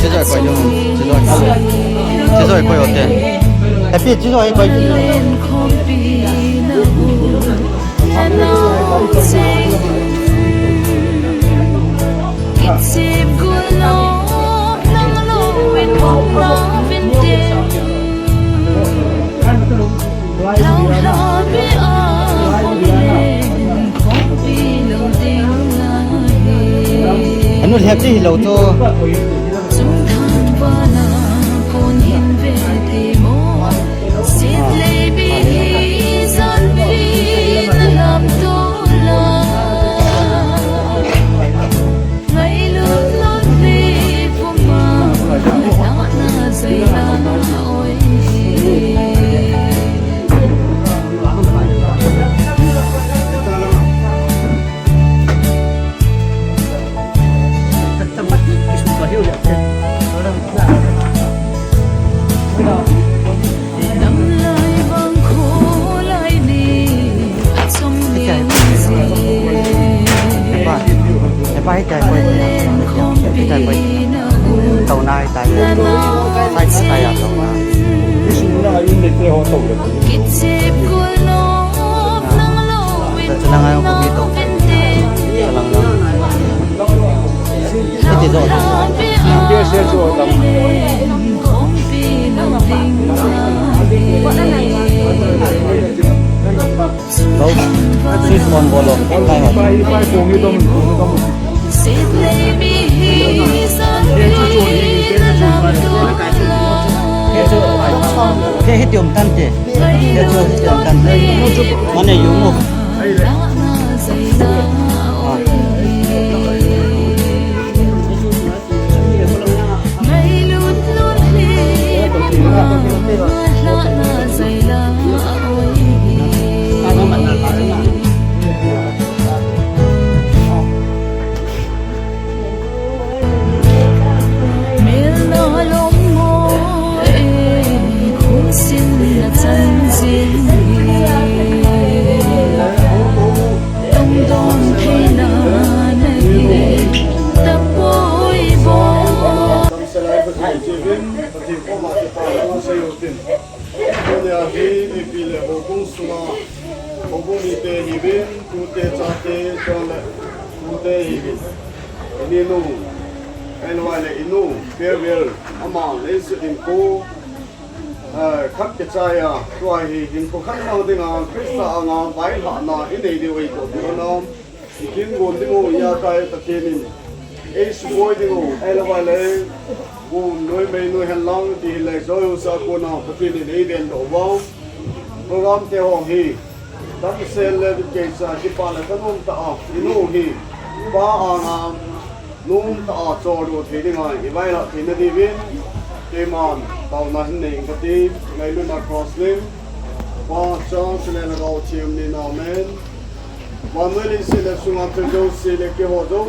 chế rồi coi cho chế rồi coi 어때? 햇빛 chế rồi coi anh nuôi hẹp đi lâu cho phải chạy quay chạy quay tàu này tại sai à tàu này senang ayo kami tàu senang itu rồi dia saya jual kamu đâu suýt mòn bolo tay họ bay cùng như tôi cái hết tiệm tan chứ cái chưa tiệm tan món này dùng một khắp cái trai à, rồi hình có khăn nào thì ngà, Krista ngà bái hạ nà, cái này điều ấy của tụi nó, kiến nguồn thì ngồi nhà trai tập trên mình, ấy số bôi thì ngồi, ấy là vài lẽ, nguồn nuôi mấy nuôi hành lang thì lại rồi sao cô nào tập trên này đến đổ vào, program theo hoàng hì, đăng xe lên cái sa chỉ pa là cái nôm tạo, cái nôm hì, ba ngà nôm tạo cho đồ thế thì ngài, cái vài là thế này đi viên cái mòn tàu nó hình này cái tí ngày luôn là crossing qua cho nên là gạo chiêm nên nào men và mới đi xe là xuống ăn từ xe là cái hồ đâu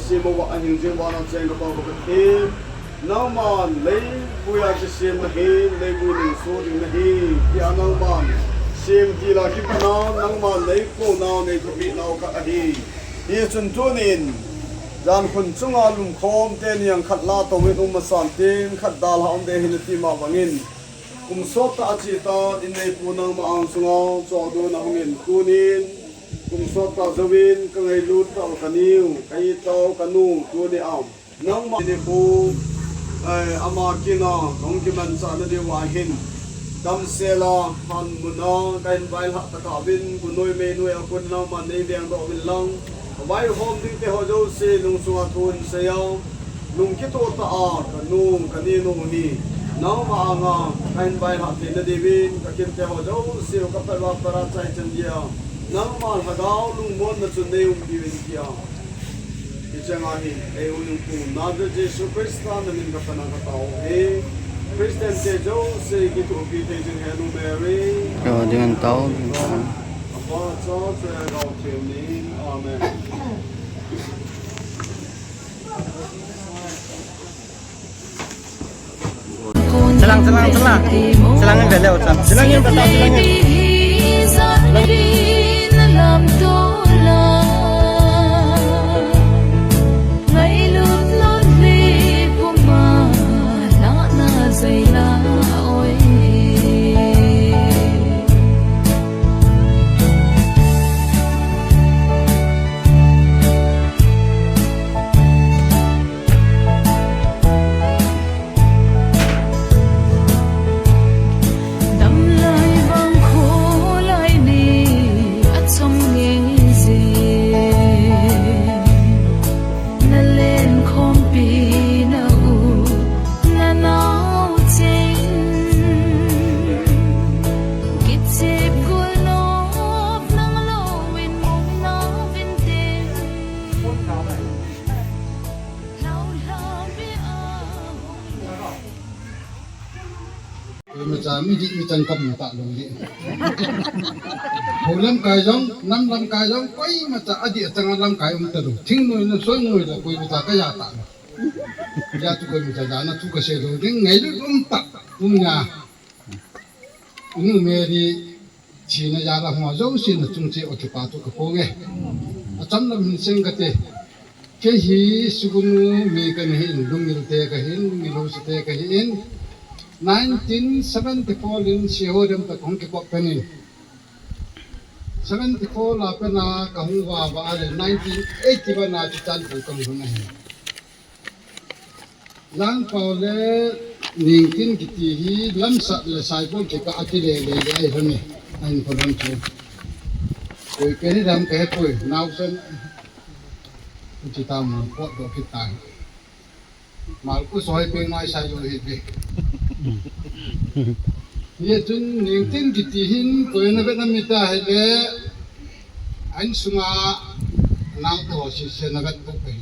xe một anh hình dung vào nó chơi cái bao cái tí nó mòn lấy vui à cái xe mà hi lấy vui những số thì mà hi cái anh nó mòn xem chỉ là cái nó mòn lấy cô nào này có bị nào cả hi hi chuẩn chuẩn nên gian khun chunga lum khom ten yang khat la to win san tin khat dal haum de hin ti ma wangin sop ta chi ta in nei punang ma ang sunga cho do na hungin kunin sop ta zawin ka ngai lut ta kaniu kai to kanu tu ni am nang ma ni pu ama kina dong ki man sa na de wa hin dam sela han muna kain vai ha ta ka bin kunoi me noi akun na ma nei deng do bin lang vai hom ding te ho jo se nung suwa thun se yaw nung ki to ta a ka nung ka ni nung ni naw ma anga kain vai ha te na devin ka kin te ho jo se ka pa wa para chai chen dia naw ma ha gaw lung mon na chun nei um divin kia ki changa hi e un pu na de jesu krista na min ka pana ka taw e Christian te jo se ki to ki te jin hanu mary rồi dengan tahu apa cho se gaw chem ni amen selang yang beliau selang yang betul selangnya มันจะมีดิมีจังกับมุตะลงดิผู้ลำกายจงน้ำลำกายจงไปมันจะอดีตจังลำกายมันตะลุทิ้งหน่อยนะส่วนหน่อยละคุยมุตะก็ยาตายาตุกมุตะจานะทุกเสียลงดิ้งไงลุตักยานูเมรีชีนยาละหัวเจ้าสินจุงเจอคิปาตุกโปเงอาจารย์ลำเซ็งกะเตเคฮีสุกุนุมีกันหินลุงมิลเตกะหินลุงมิลสเตกะหิน1974 in Sihodem ta kong kipok penin 74 la pena kahungwa ba ale 1981 na chitan ko kam huna hai lang paule ningtin kiti hi lamsa le saibol ke ka atile le ai hone ain kodan chu koi keni ram ke koi nausen chitam ko do kitai mal ku soi pe ngai sai lo hi be ye tun ningtin kiti hin koi na be na mita hai le an sunga nang to si senagat ko pe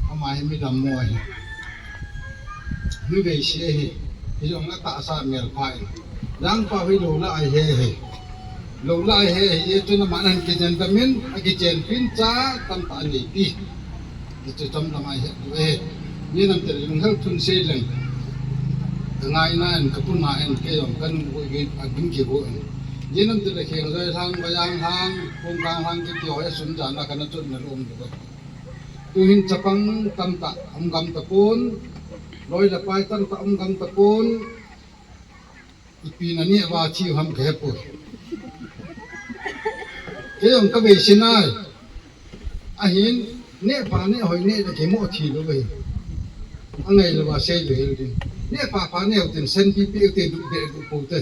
ama hi mi dam mo hi nu be si hi hi jong na ta sa mel phai dang pa hi lo la ai he lo la ai he ye tun na manan ki jan tamin agi chen pin cha tam ta ni ti chu tam ta mai he ye nam te lung hel thun se leng ngai na en kapun na en ke yom kan ko ge agin ke bo en yenam te le kheng roi thang bayang hang pong kang hang ki tyo ya sun jan na kan chut na rom do tu hin chapang tam ta am gam ta pun loi la pai tam ta am gam ta pun ipi na ni wa chi ham ke pu ke yom ka be sinai a hin ne pa ne hoi ne de ke mo thi lo be angai lo wa sei le din ne pa ne o tin sen pi pi te du de du pu te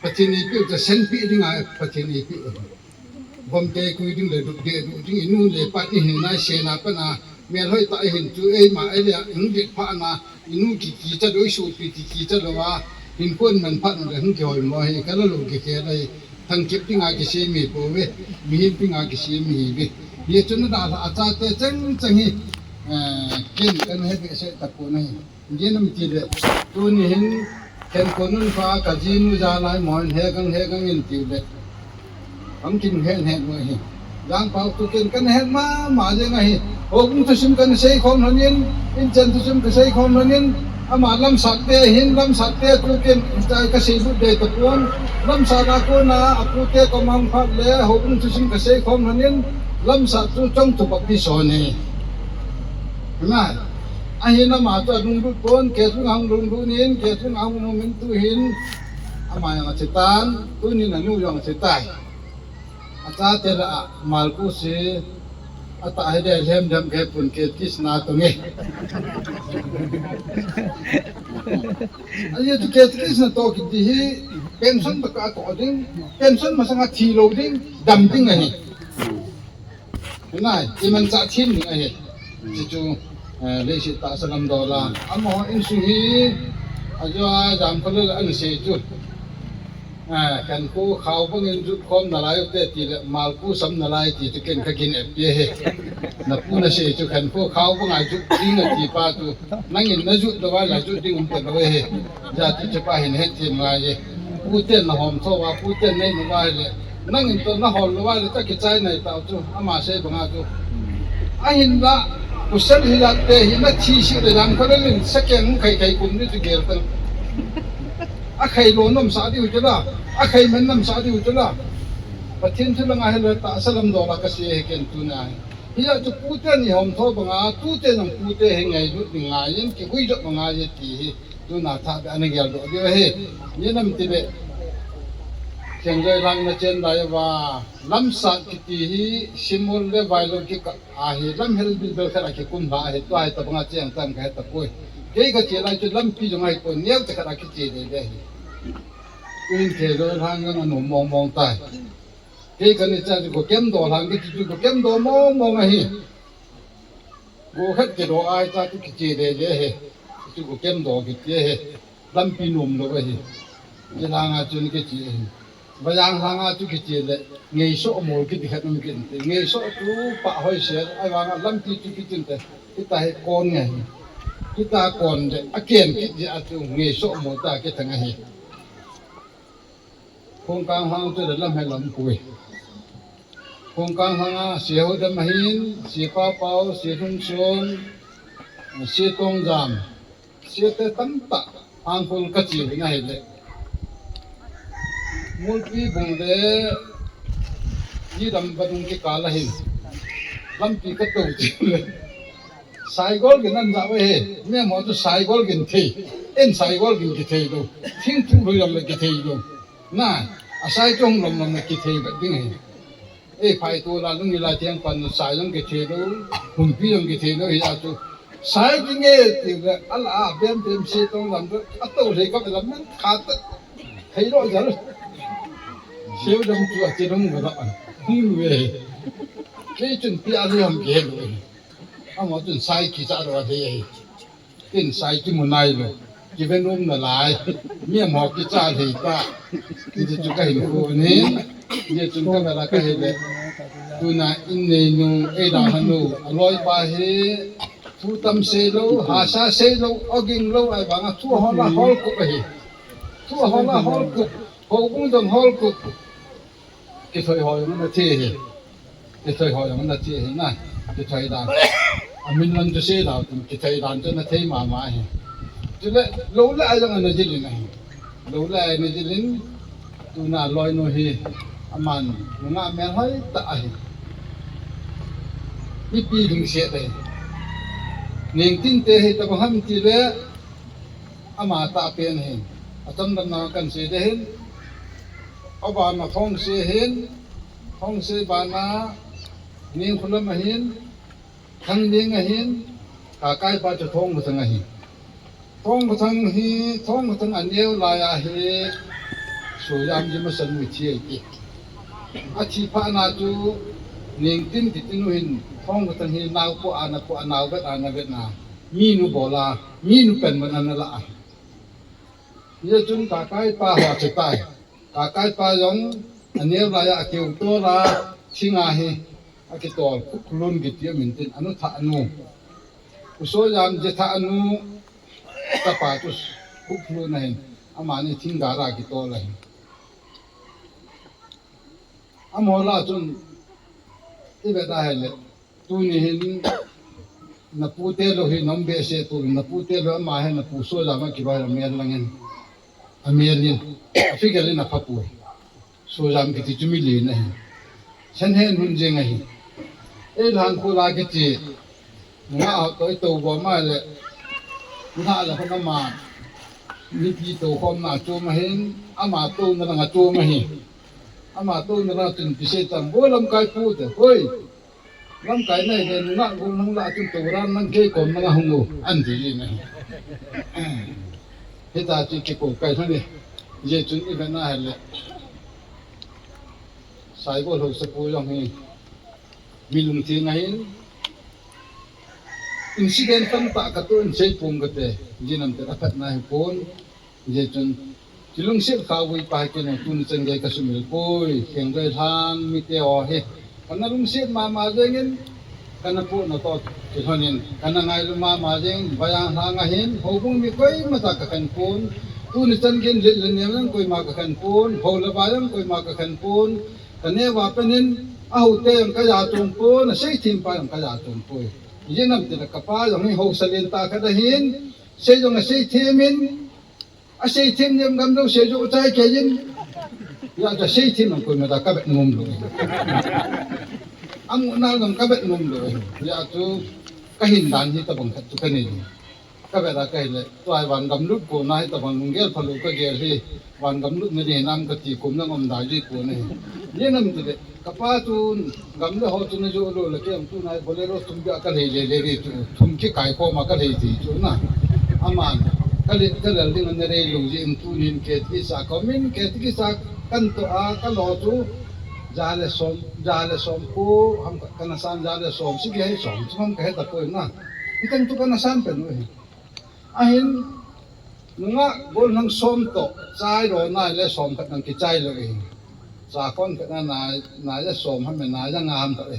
patini pi te sen pi ding a patini pi bom te ku ding le du de du ding inu le pa ni hin na se na pa na me loi ta hin tu e ma e le ing de pa na inu ki ta doi su pi ki ta lo wa hin kun man pa no le hin ke hoi mo he ka lo ke ke dai thang kip ding a ki se mi po we mi hin ding a ki se mi we ye chun da a cha te chang chang hi ken kan he be se ta ko nai ye nam ti le tu ni hin ken ko nun fa ka ji nu ja lai mon he kang in ti le am kin he mo hi yang pau tu ken kan he ma je ngai ho bung tu sim kan sei khom hanin in chen tu sim ka sei khom hanin ama lam sak te hin lam sak te tu ken ta ka sei bu de ta pon lam sa da ko na apu te ko mang phat le ho bung tu sim ka sei khom hanin lam sa tu chong tu pak pi so ni na ahina ma ta dung bu kon ke su hang dung bu nin ke su hang no min tu hin ama yang cetan tu ni na nu yang cetai ata te ra mal ku se ata he de hem dam ke pun ke kisna to nge aye tu ke kisna to ki di hi pension ba ka to ding pension ma sanga thi lo ding dam ding a hi na iman cha thin ni a hi chi chu le si ta salam do la amo in su hi ajo jam ko le an se chu kan ko khaw bang in ju khom na lai te ti mal ku sam na lai ti ken ka kin ep ye he na pu na se chu kan ko khaw bang ai ju ding a ti pa tu nang in na ju do wa la ju ding um te lo he ja ti che pa hin he ti ma ye pu te na hom tho wa pu te nei no wa le nang in to na hol lo wa le ta ki chai nai ta chu ama se bang a chu a hin la usal hilat te hina thi si de dang ko le second kai kum ni tu ger ta a khai lo nom sa di u chula a khai men nam sa di u chula pathin thula nga hela ta salam do la ka se ken tu na hiya chu pu te ni hom tho banga tu te nam pu te he ngai lu ni nga yin ki hui do nga ye ti tu na tha ba ne gel do de he ye nam ti be ken jai lang na chen dai wa lam sa ki ti hi simul le vai lo ki a hi lam hel bil bel khara ki kun ba he to ai ta banga cheng tan ka ta koi ke ga che lai chu lam pi jong ai ko niel ta khara ki che de de in ke do hang na no mong tai ke kan ni cha ko kem do hang ki chu ko kem do mong a hi go khat ke do ai cha ki che de de he chu ko kem do ki che he lam pi nom lo ba hi ke la nga chu ni ke chi bayang hanga chu ki che le ngei so mo ki di khat nam ki ngei so tu pa hoi se ai wa lam pi chu ki tin te ki ta he kon nge kita kon de again ki atu nge so mo ta ke thanga hi khong kang hang tu de lam hai lam kui khong kang hanga se ho da mahin se pa pau se thung son se tong jam se te tam ta ang khol ka chi na hi le mul pi bung de yi dam badung ke kala hi lam pi ka to chi le sai gol gen nan za we he me mo tu sai gol gen the en sai gol gen ki the do thing thu ru lam ki the do na a sai chong lam lam ki the ba ding he e phai tu la lung ni la tiang pan sai long ki the do hum pi long ki the do ya tu sai ki nge ti ga ala bem bem se tong lam do a to le ko lam nan kha ta thai ro ja siêu đâm chuột chỉ đâm người đó không về cái chuyện bia liam kia rồi ông nói chuyện sai kỳ ra rồi thì chuyện sai cái mùa này rồi chỉ bên ông là lại miếng họ kỳ ra thì ta thì chúng ta hiểu này giờ chúng ta là cái gì đấy tôi nói in này nung ấy đào hắn nung lôi ba he thu tâm xe lâu hà sa xe lâu ở kinh lâu ai bảo thu họ là hol cục ấy thu họ là hol cục họ cũng đồng hol cục cái thời họ nó thế hệ cái thời họ nó thế hệ này cái thời đàn mình lần thứ sáu đào cái thời đàn cho nó thế mà hệ cho nên lâu lại là nó chỉ linh này lâu lại nó chỉ linh tu na loi nó hệ aman ngã mẹ hơi tạ hệ ít pi đừng xe đây nên tin thế hệ tập ham chỉ là ama tạ tiền hệ tâm tâm nào cần xe đây ở bàn mà phong xe hiến phong xe bàn na niềng khôn lâm hiến thằng niềng hiến cả cái ba cho phong một thằng hiến phong một thằng hi phong một thằng anh yêu lại hi số yam gì mà sân người chia kì à chỉ pha na chú niềng tin thì tin hiến phong một thằng hi nào po an nào biết na mi nu bola mi nu pen man an la giờ chúng ta cái pa họ chạy tay cả cái pa giống anh em là kiểu to là xin ai cái to luôn cái tiếng mình tin anh thà nu số làm gì thà nu ta pa tu khúc luôn này ama này thiên gà ra cái to này amo là chun cái việc này là tu này na pute lo hi nombe se tu na pute lo ma he na puso la ma ki ba la mer langin Amelin, fikirnya nak apa? Sojam kita cuma lihat ni. Senhen hunjeng ahi. Hang pula kita, ngah tu itu bama le, ngah le kena ma, ni kita kena cuma hen, ama tu nak cuma hen, ama tu nak cun pisetan, boleh kai put, hoi, lam kai ni ni ngah guna la cun turan nang kei kon nang hungu, anti ni. Kita chỉ có cái thôi đi, giờ chúng đi bên này là sai bộ hồ sơ bồi lòng thì mình lùng tiền ngay, incident tam tak katun say pung kete, giờ nằm tại dapat nahi pun, giờ chúng chỉ lùng xếp khâu với bài cái này tuân chân cái kasumil pui, khen cái than miteo he, karena lùng xếp mà dengin, karena pun nato Tuhanin, karena ngay lumama ding bayang hangahin, hubung mi koy matakakan pun, tunitan kin linyam koy makakan pun, hola bayang koy makakan pun, kane wapanin ahute ang kayatong pun, say timpa ang kayatong pun. Yan ang tinakapa, yung hosalenta kadahin, say yung say timin, say tim yung gamdaw say yung utay kayin, yada say tim ang koy matakabit ngumlo. Ang unal ng kabit ngumlo, yado kahindan hita bang tu kanini kabera kaile toy wan gamlut ko na hita bang ngel phalu ka gel hi wan gamlut ne ni nam ka ti kum na ngom dai ji ko ne yenam te kapa tu gamle ho tu ne jo lo le kem tu na bolero tum ga ka le le tu tum ki kai ko ma ka le ti chu na aman kali kalal ding ne re lu ji tu nin ke ti sa komin ke ti sa kan to a ka lo tu jale som ko ham kanasan jale som sige hay som chum ka heta ko na itang to kanasan pe no ahin nga gol nang som to chai ro na le som ka nang ki chai lo e sa kon ka na le som ham na ya ngam ta e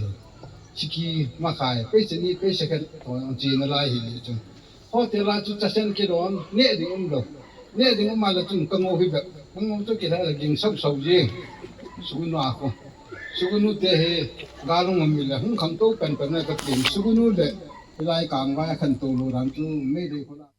chiki ma khai pe chini pe se ka to ji na lai hi chum พอเทลาจุจะเซนกิโดนเนี่ยดิ่งดอกเนี่ยดิ่งมาละจุนกังโอหิแบบกังโอตุกิละกิ่งสับเจีสุกุนอาโคสุกุนุเตะกาลงมิละหุ่นขังโตเป็นนะกับกิ่งสุกุนุเดไล่กางไว้ขันโตลูรันจูไม่ได้คนละ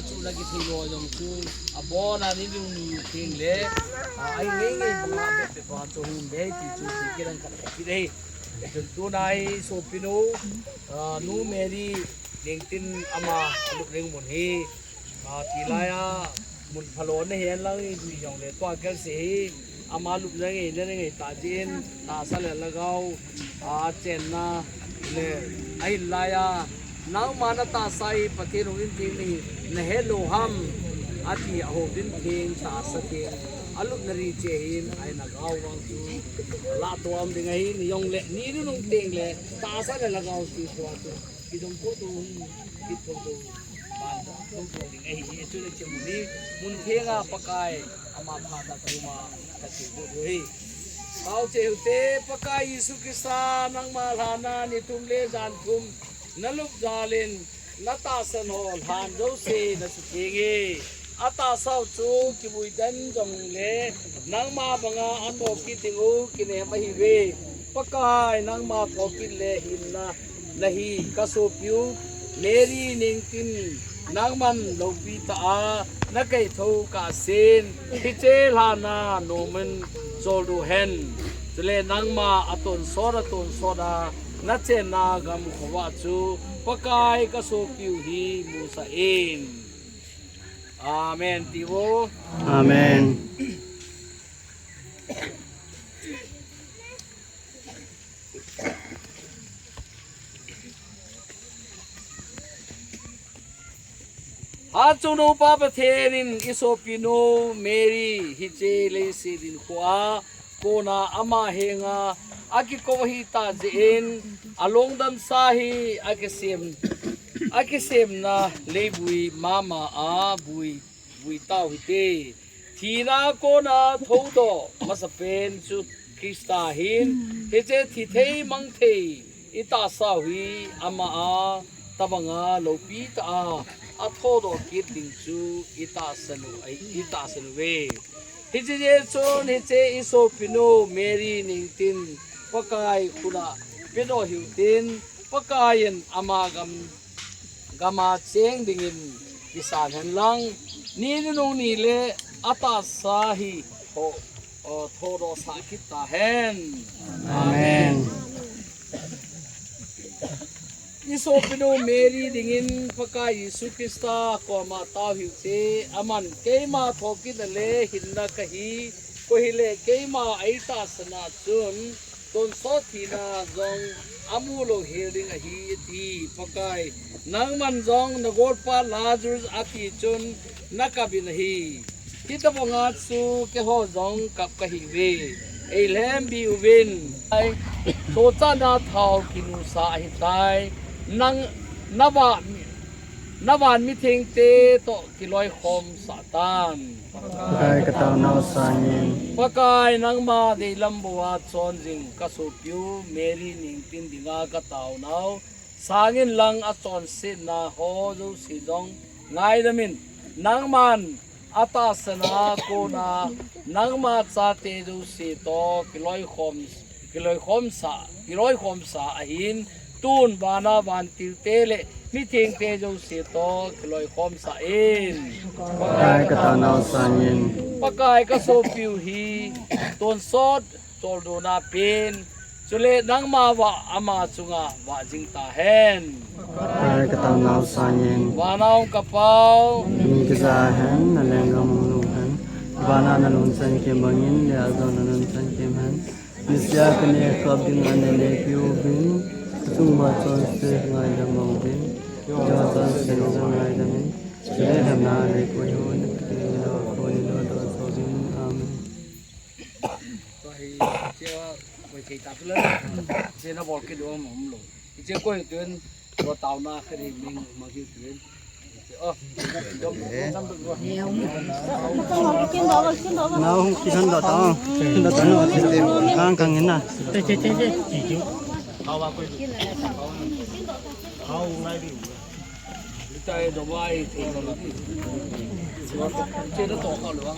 chu lagi thilo jong chu abona ni lu ni thing le ai ngai ngai bunga be pe pa chu hum be ti chu ti kiran ka ki dei tu nai so pinu nu meri lingtin ama lu ring mun hi ทีลายมุนพะโลนเห็นแล้วมีอย่างเลยตัวกันสิอามาลุกได้ไงตาจีนตาสลัดละเกาเจนนะเลยไอ้ลายน้ำมันตาใสปฏิรูปจริงนี่เนเฮโลฮัมอาทิโหดินเพลงตาสเกงอาลุกนรีเจหินไอ้นักเอาวังจูลาตัวมันไงนี่ยองเละนี่ดูน้องเต็งเลยตาสลัดละเกาสิตัวตัวกิดงโคตูกิดงโคบ้านต้องตัวไอ้จุดเชื่อมุนีมุนเทียงปะกายอามาพาตะตุมาตะติบุรีเขาเจ้าเตปะกายยิสุกิสานังมาลานานิตุมเลจานคุมนลุกจาลินนตาสนอลฮันโจเซนสุเกเกอาตาเศร้าจูกิบุยดันจงเลนังมาบังอาอันโมกิติงูกิเนมหิเวปะกายนังมาพอกิเลหินนะनहीं कसोपियो मेरी निंकिन नागमन लोपीता न कई थो का सेन पिचे लाना नोमन जोलु हेन जले नागमा अतोन सोदा न चे नागम खवाचु पकाय कसोपियो ही मुसा एन आमेन तिवो आमेन Hachuno papa thenin isopino Mary hichele sidin khwa kona ama henga akikohita jin alongdam sahi akisem na lebui mama a bui tau hite thina kona thodo masapen chu krista hin heje thithei mangthei ita sawi ama a tabanga lopi ta a thodo kit ding chu ita sanu we hije chon hije isopino Mary ningtin pakai khuna pedo hiutin pakayen amagam gama cheng dingin kisan hanlang ni no ni le ata sahi ho thodo sakita hen amen isopino Mary dingin pakai Yesu Krista ko ma taw hiute aman keima thokit le hinna kahi kohile keima aita sana chun ton so thina jong amulo hearing a hi ti pakai nangman jong nagor pa lazarus ati chun nakabin hi kitabonga chu ke ho jong kap kahi we elhem bi uwin ai so cha na thau kinu sa hi tai nang nawan mi thing te to kiloi khom satan pakai kataw na usangin pakai nang ma de lambua chon jing kasupyu Mary ning tin dinga kataw naw sangin lang a chon sin na ho jo si dong ngai damin nang man atasana ko na nang ma cha te jo si to kiloi khom sa ahin tun bana ban til tele mi thing te jo se to kloi khom sa in pakai kataw na usangin pakai ka so piu hi ton sot tol do na pen chule nang ma wa ama chunga wa jing ta hen pakai kataw na usangin wanaw kapau mi kasahan na lengam nuhan bana na nun san ke bangin ya zo na nun san ke man nisya kane kabding anele piu bin Suma chon se ngai da mong bin ya chon se ngai da min le ham na le ko yo ne ke lo ko ni lo do so bin amen to hi che we thei ta le che na bol ke do mom lo che ko tuen ro tau na khri ming ma ki tuen nào khi thân đó tao nó càng càng như nào tai do vai thei ko lo ki che na to ko lo wa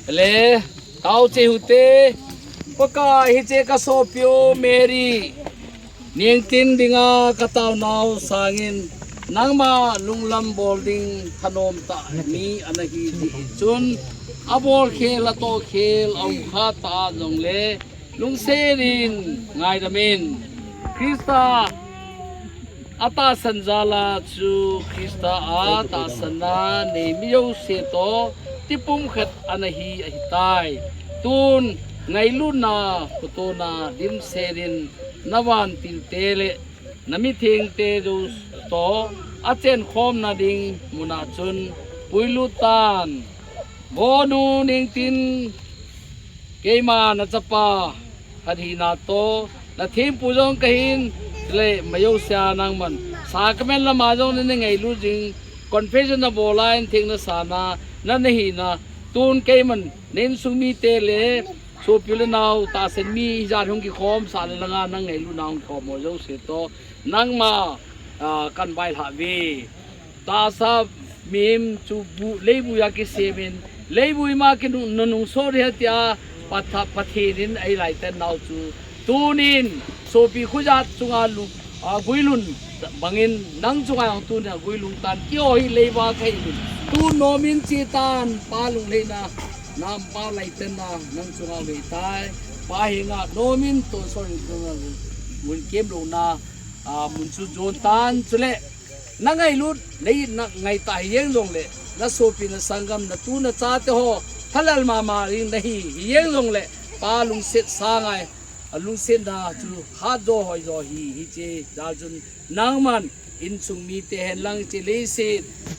le tao che hute ปกาฮิเจกะโซปิโอเมรีเนียงตินดิงากะตาวนาวสางินนังมาลุงลำบอลดิงถนอมตามีอนาฮีดิจุนอบอลเคลโตเคลเอาคาตาจงเลลุงเซรินไงดามินคริสตาอาตาสันจาลาจูคริสตาอาตาสันนาเนมิโยเซโตติปุมขัดอนาฮีอหิตายตูนไงลุนาปุโตนาดิมเซรินนวันติลเตเลนมิเทงเตดูโตอาเจนคอมนาดิงมุนาจุนปุยลุตานโบนูนิงตินเกมานาจปาฮัดฮีนาโตนาทีมปูจงกะหินเลมายเสียนางมันสากเมนละมาจงนี่ไงลูจิงคอนเฟชั่นนาโบไลน์ทิ้งนาสานานั่นนี่นะตูนเกมันเน้นสุมีเตเลโซพิลนาวตาเซนมีจาร์ฮงกิคอมสาเลลงานั่งไงลูนาวคอมโมจงเสโตนั่งมากันไปหาวีตาซามิมจูบุเลบุยากิเซมินเลบุยมากินุนงโซเรียตยาปัทนินไอไลเตนนาวจูตูนินโซปีขุจัดจุงอาลุกุยลุนบังอินนังจุงอาตูนกุยลุงตันเกี่ยวให้เลวาใครลุนตูโนมินจีตันปาลุงเลนะน้ำปาไลเตนนานังจุงอาเวตายปาหิงาโนมินตัวส่วนมุนเกมลุงนามุนจูโจนตันจุเลนังไงลุดในไงตายยังลงเลยนักโซปีนักสังกัมนักตูนักจ้าเตโฮทัลลมามารินได้ยังลงเลยปาลุงเสร็จสางไงลุงเส้นดาจูฮาโดหอยโดฮีฮิเจดาจุนนางมันอินสุงมีเตหลังเจเลเซ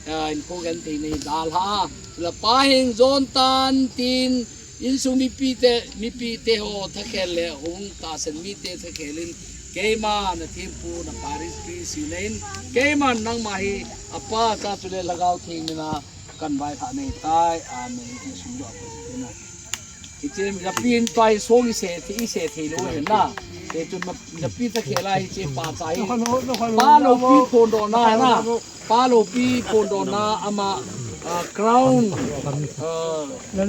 อินโคกันตีในดาลฮาละปาเฮงจอนตันตินอินสุงมีปีเตโฮทะเคเลหงตาเซนมีเตทะเคลินเกมานะทีมปูนะปาริสปีซีเลนเกมันนางมาฮีอปาตาจุเลละกาวทิงนะกันไว้ผ่านในใต้อาเมนที่สุดยอดเลยนะอีเจมจะปีนไปโซ่อีเสถีรู้เห็นนะเดี๋ยวจนมาจะปีนตะเคียนอะไรเจป่าใจป้าโลปีโพนโดนานะป้าโลปีโพนโดนาอามา crown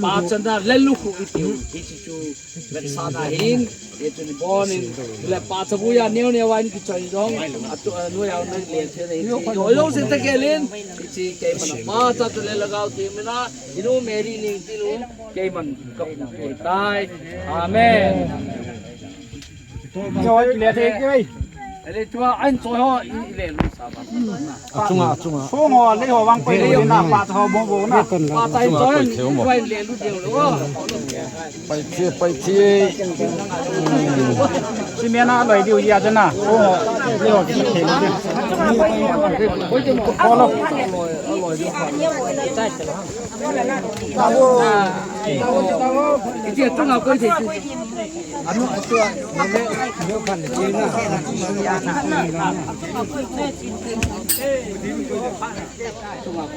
paachanda lelu khu itiu ichu let sana hin etu ni bonin le paachabu ya neu ne wain ki choi dong atu no ya na le the nei yo yo se ta ke len ichi ke mana paacha tu le lagao ti mina inu meri ning tilu ke man ka pu tai amen choi le the ke ele tua an choi ho le lu sa ba achunga so ngo le ho wang pe le na pa ho bo bo na pa tai choi choi le lu deu lo pai che si me na loi diu ya jana so ngo le ho ki the le ko je mo ko lo 이제 좀 하고 이제 아무 아쉬워 너네 몇판 지나 좀 하고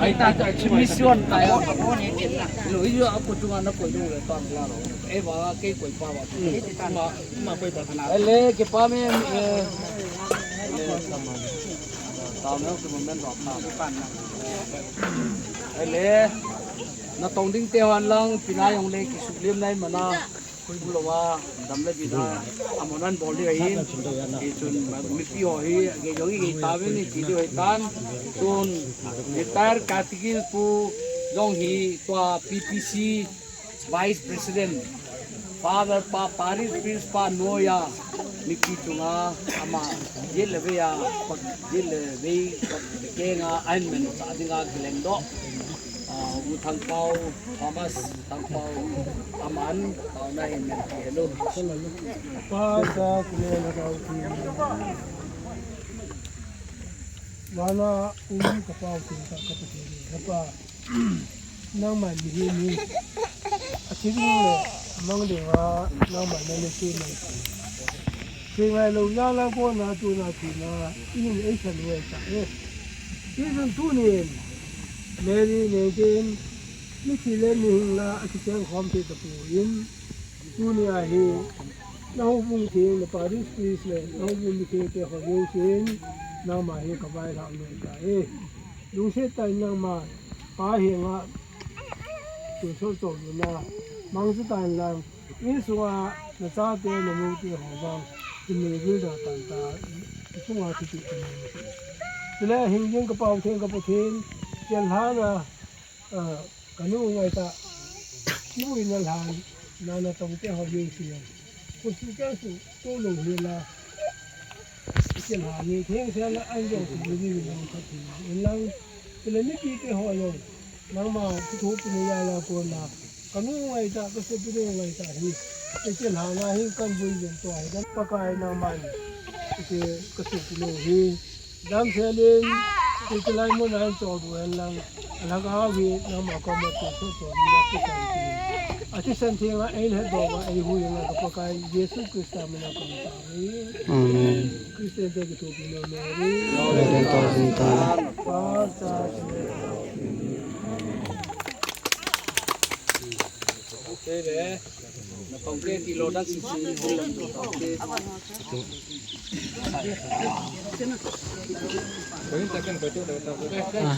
Ahí está, misión, lo hizo a Portugal no puede ir tan claro. Va que pues para. Él que para mí tao que momento él nó tông đinh tiêu ăn lăng pinai ông lê cái sụp liêm này mà na khui bù lòa đâm lên bị na amon ăn bò đi ấy cái chun mà mi pi hỏi cái giống cái tao với cái chỉ đi tan chun cái tar katigil pu dong hi toa PPC Vice President Father Pa Paris Prince Pa Noya mi pi chunga ama yel le ya yel le ke nga anmen sa dinga geleng do thằng Pau Thomas thằng Pau Aman tao na in men ki hello pa sa kile la ga uti wala ka pa uti ka pa nang ma ni a chi ni le mang de wa nang ma ne chi ni chi mai lo ya la po na tu na chi na in ai sa ni sa chi sun tu ni Mary Negin, Nicky Lenin, La Akitan Comte the Puin, dunia hi nau bung thing le paris please le nau bung ke te ho yo sin na ma hi ka bai la me ka e lu se tai na ma pa hi nga tu so so na mang su tai lang in suwa na sa te na mu ti ho ba ti me ri da tan ta su wa ti ti ni le hin yin ka pau theng ka pa theng chen ha na ka nu ngai ta ni wi na han na na tong te ho yo sin ku su ka su to lo hi la chen ha ni theng se la an jo su ni ni lang ka ti in lang le ni ki te ho yo nang ma tu thu pi ya la ko na ka nu ngai ta ka se pi ngai ta hi chen ha na hi kan bu yin to ai da pa kai na ma ni ke ka su pi lo hi dam se len ki lai mo na cho du en lang ala ga wi na ma ko ma to so ni la ki kan ti ati san thi nga ai le do ba ai hu yin ga pa kai yesu krista ma na ko ta ni Amen. kristen te ki to pi lo me ri Amen. pa sa thế đấy nó không cái kilo đắt xí xí Ah,